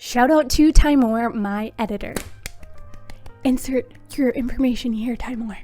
Shout out to Timur, my editor. Insert your information here, Timur.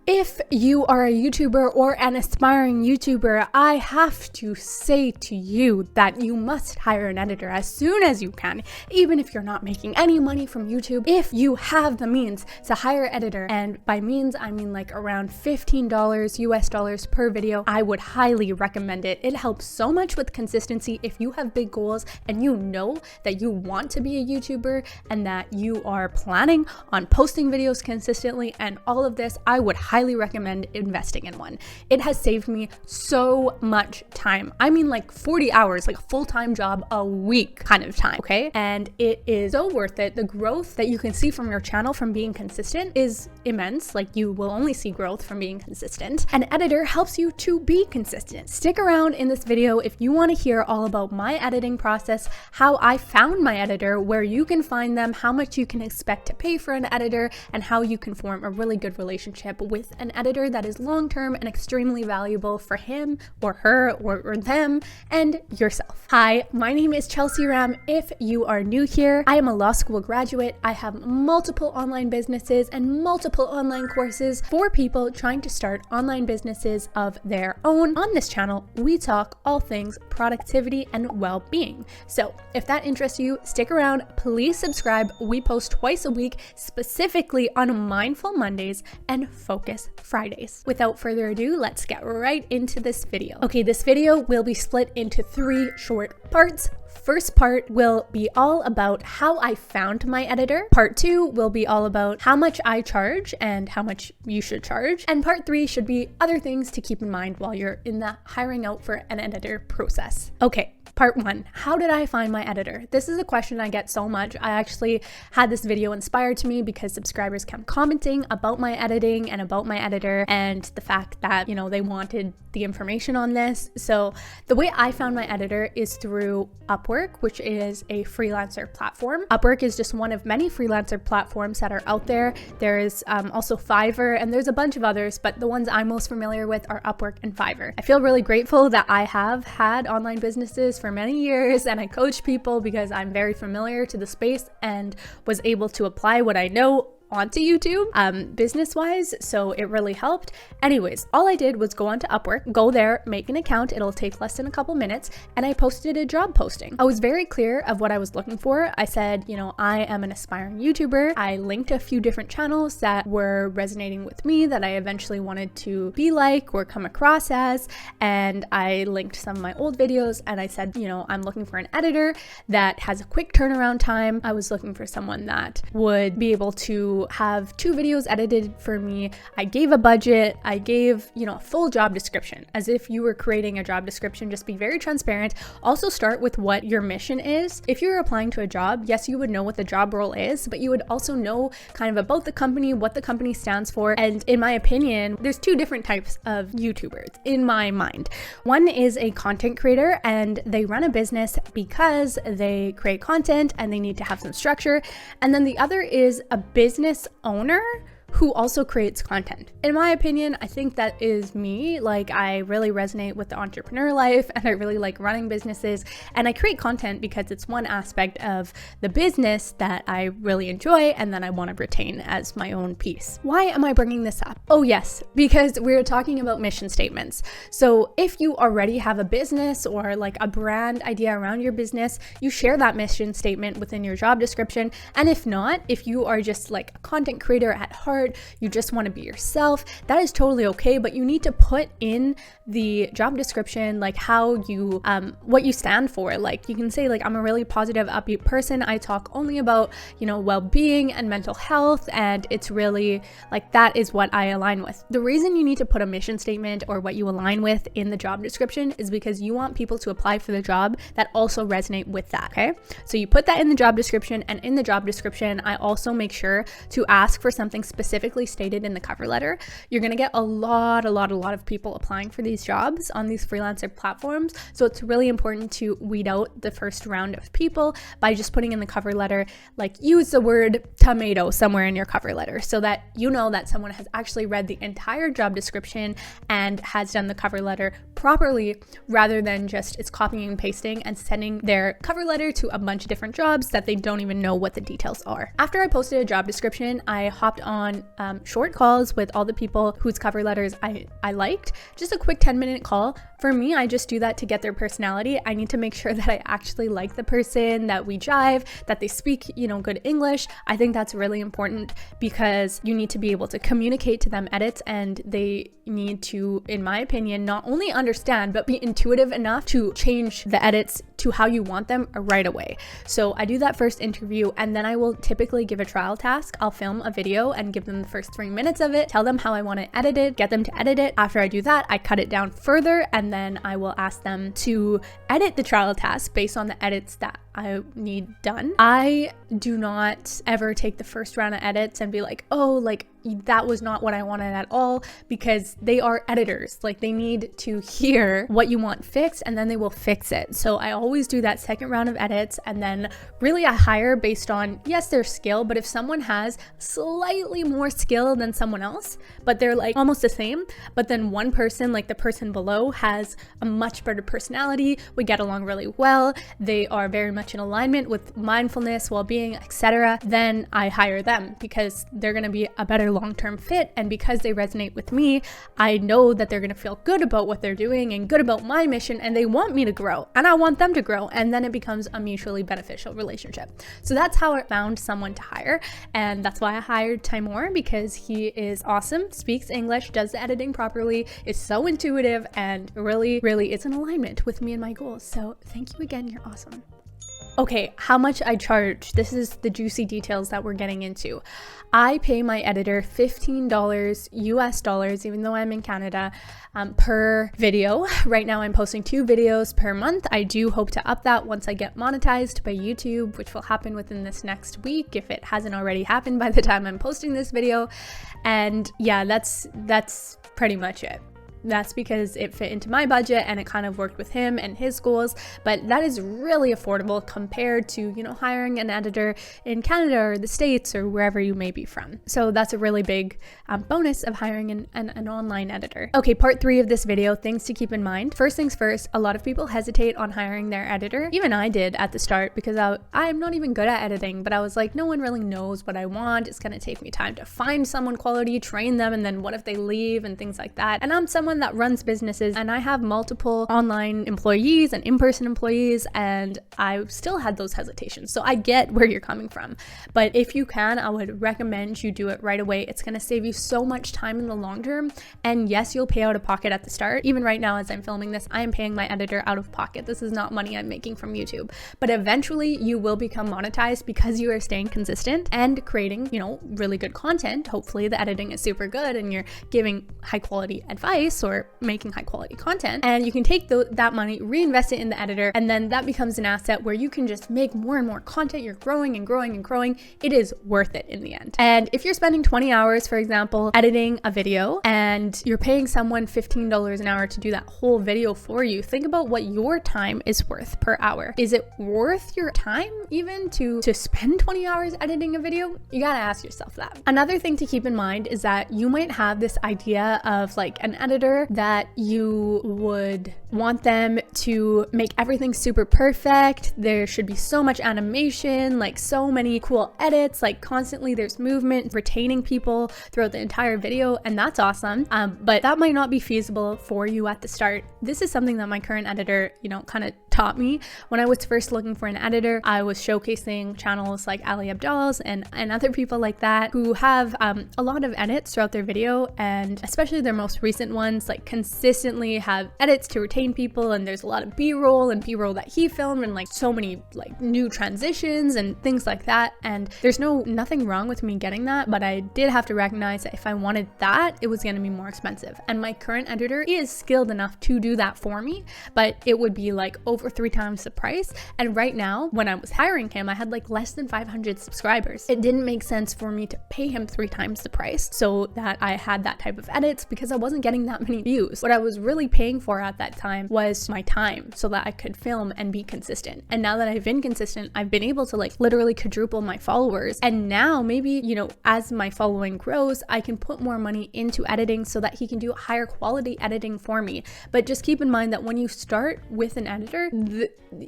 If you are a YouTuber or an aspiring YouTuber, I have to say to you that you must hire an editor as soon as you can, even if you're not making any money from YouTube. If you have the means to hire an editor, and by means I mean like around $15 US per video, I would highly recommend it. It helps so much with consistency. If you have big goals and you know that you want to be a YouTuber and that you are planning on posting videos consistently and all of this, I would highly recommend investing in one. It has saved me so much time. I mean like 40 hours, like a full-time job a week kind of time, okay? And it is so worth it. The growth that you can see from your channel from being consistent is immense. Like you will only see growth from being consistent. An editor helps you to be consistent. Stick around in this video if you want to hear all about my editing process, how I found my editor, where you can find them, how much you can expect to pay for an editor, and how you can form a really good relationship with an editor that is long-term and extremely valuable for him or her or them and yourself. Hi, my name is Chelsea Ram. If you are new here, I am a law school graduate. I have multiple online businesses and multiple online courses for people trying to start online businesses of their own. On this channel, we talk all things productivity and well-being. So if that interests you, stick around. Please subscribe. We post twice a week, specifically on Mindful Mondays and Focus Fridays. Without further ado, let's get right into this video. Okay, this video will be split into 3 short parts. First part will be all about how I found my editor. Part 2 will be all about how much I charge and how much you should charge. And part 3 should be other things to keep in mind while you're in the hiring out for an editor process. Okay. Part 1, how did I find my editor? This is a question I get so much. I actually had this video inspired to me because subscribers kept commenting about my editing and about my editor and the fact that, you know, they wanted the information on this. So the way I found my editor is through Upwork, which is a freelancer platform. Upwork is just one of many freelancer platforms that are out there. There is also Fiverr, and there's a bunch of others, but the ones I'm most familiar with are Upwork and Fiverr. I feel really grateful that I have had online businesses for many years and I coach people because I'm very familiar to the space and was able to apply what I know onto YouTube business-wise, so it really helped. Anyways, all I did was go onto Upwork, go there, make an account. It'll take less than a couple minutes, and I posted a job posting. I was very clear of what I was looking for. I said, you know, I am an aspiring YouTuber. I linked a few different channels that were resonating with me that I eventually wanted to be like or come across as, and I linked some of my old videos, and I said, you know, I'm looking for an editor that has a quick turnaround time. I was looking for someone that would be able to have 2 videos edited for me. I gave a budget. I gave, you know, a full job description as if you were creating a job description. Just be very transparent. Also start with what your mission is. If you're applying to a job, yes, you would know what the job role is, but you would also know kind of about the company, what the company stands for. And in my opinion, there's 2 different types of YouTubers in my mind. One is a content creator and they run a business because they create content and they need to have some structure. And then the other is a business owner who also creates content. In my opinion, I think that is me. Like, I really resonate with the entrepreneur life and I really like running businesses, and I create content because it's one aspect of the business that I really enjoy and that I want to retain as my own piece. Why am I bringing this up? Oh yes, because we're talking about mission statements. So if you already have a business or like a brand idea around your business, you share that mission statement within your job description. And if not, if you are just like a content creator at heart, you just want to be yourself, that is totally okay, but you need to put in the job description like how you what you stand for. Like you can say like, I'm a really positive, upbeat person. I talk only about, you know, well-being and mental health, and it's really like that is what I align with. The reason you need to put a mission statement or what you align with in the job description is because you want people to apply for the job that also resonate with that. Okay, so you put that in the job description, and in the job description I also make sure to ask for something specific specifically stated in the cover letter, you're going to get a lot of people applying for these jobs on these freelancer platforms. So it's really important to weed out the first round of people by just putting in the cover letter, like use the word tomato somewhere in your cover letter so that you know that someone has actually read the entire job description and has done the cover letter properly, rather than just it's copying and pasting and sending their cover letter to a bunch of different jobs that they don't even know what the details are. After I posted a job description, I hopped on short calls with all the people whose cover letters I liked. Just a quick 10-minute call. For me, I just do that to get their personality. I need to make sure that I actually like the person, that we jive, that they speak, good English. I think that's really important because you need to be able to communicate to them edits, and they need to, in my opinion, not only understand, but be intuitive enough to change the edits to how you want them right away. So I do that first interview, and then I will typically give a trial task. I'll film a video and give them the first 3 minutes of it, tell them how I want it edited, get them to edit it. After I do that, I cut it down further, and then I will ask them to edit the trial task based on the edits that I need done. I do not ever take the first round of edits and be like, oh, like that was not what I wanted at all, because they are editors. Like they need to hear what you want fixed, and then they will fix it. So I always do that second round of edits, and then really I hire based on, yes, their skill, but if someone has slightly more skill than someone else, but they're like almost the same, but then one person, like the person below, has a much better personality, we get along really well, they are very much in alignment with mindfulness, well-being, etc., then I hire them because they're going to be a better long-term fit, and because they resonate with me, I know that they're going to feel good about what they're doing and good about my mission, and they want me to grow and I want them to grow, and then it becomes a mutually beneficial relationship. So that's how I found someone to hire, and that's why I hired Timur, because he is awesome, speaks English, does the editing properly, is so intuitive, and really is in alignment with me and my goals. So thank you again, you're awesome. Okay, how much I charge. This is the juicy details that we're getting into. I pay my editor $15 US dollars, even though I'm in Canada, per video. Right now I'm posting 2 videos per month. I do hope to up that once I get monetized by YouTube, which will happen within this next week if it hasn't already happened by the time I'm posting this video. And yeah, that's pretty much it. That's because it fit into my budget and it kind of worked with him and his goals, but that is really affordable compared to, hiring an editor in Canada or the States or wherever you may be from. So that's a really big bonus of hiring an online editor. Okay, part 3 of this video, things to keep in mind. First things first, a lot of people hesitate on hiring their editor. Even I did at the start, because I'm not even good at editing, but I was like, no one really knows what I want. It's going to take me time to find someone quality, train them, and then what if they leave and things like that. And I'm someone that runs businesses, and I have multiple online employees and in-person employees, and I still had those hesitations. So I get where you're coming from, but if you can, I would recommend you do it right away. It's going to save you so much time in the long term, and yes, you'll pay out of pocket at the start. Even right now as I'm filming this, I am paying my editor out of pocket. This is not money I'm making from YouTube, but eventually you will become monetized because you are staying consistent and creating, really good content. Hopefully the editing is super good and you're giving high quality advice or making high quality content, and you can take that money, reinvest it in the editor, and then that becomes an asset where you can just make more and more content. You're growing and growing and growing. It is worth it in the end. And if you're spending 20 hours, for example, editing a video, and you're paying someone $15 an hour to do that whole video for you, think about what your time is worth per hour. Is it worth your time even to spend 20 hours editing a video? You gotta ask yourself that. Another thing to keep in mind is that you might have this idea of like an editor that you would want them to make everything super perfect. There should be so much animation, like so many cool edits, like constantly there's movement, retaining people throughout the entire video, and that's awesome. But that might not be feasible for you at the start. This is something that my current editor, kind of taught me. When I was first looking for an editor, I was showcasing channels like Abdal's and other people like that who have a lot of edits throughout their video, and especially their most recent ones, like consistently have edits to retain people, and there's a lot of b-roll and b-roll that he filmed, and like so many like new transitions and things like that. And there's nothing wrong with me getting that, but I did have to recognize that if I wanted that, it was going to be more expensive. And my current editor is skilled enough to do that for me, but it would be like over for 3 times the price. And right now, when I was hiring him, I had like less than 500 subscribers. It didn't make sense for me to pay him 3 times the price so that I had that type of edits because I wasn't getting that many views. What I was really paying for at that time was my time so that I could film and be consistent. And now that I've been consistent, I've been able to like literally quadruple my followers. And now maybe, you know, as my following grows, I can put more money into editing so that he can do higher quality editing for me. But just keep in mind that when you start with an editor,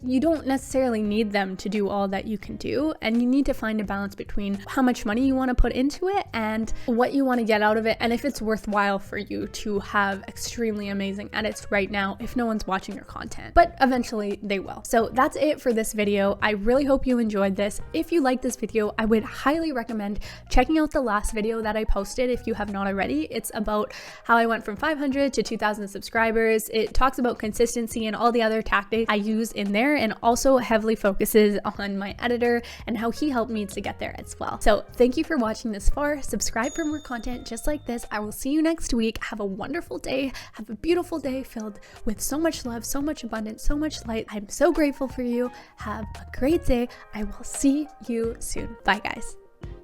you don't necessarily need them to do all that you can do. And you need to find a balance between how much money you want to put into it and what you want to get out of it. And if it's worthwhile for you to have extremely amazing edits right now, if no one's watching your content, but eventually they will. So that's it for this video. I really hope you enjoyed this. If you like this video, I would highly recommend checking out the last video that I posted if you have not already. It's about how I went from 500 to 2,000 subscribers. It talks about consistency and all the other tactics I use in there, and also heavily focuses on my editor and how he helped me to get there as well. So thank you for watching this far. Subscribe for more content just like this. I will see you next week. Have a wonderful day. Have a beautiful day filled with so much love, so much abundance, so much light. I'm so grateful for you. Have a great day. I will see you soon. Bye, guys.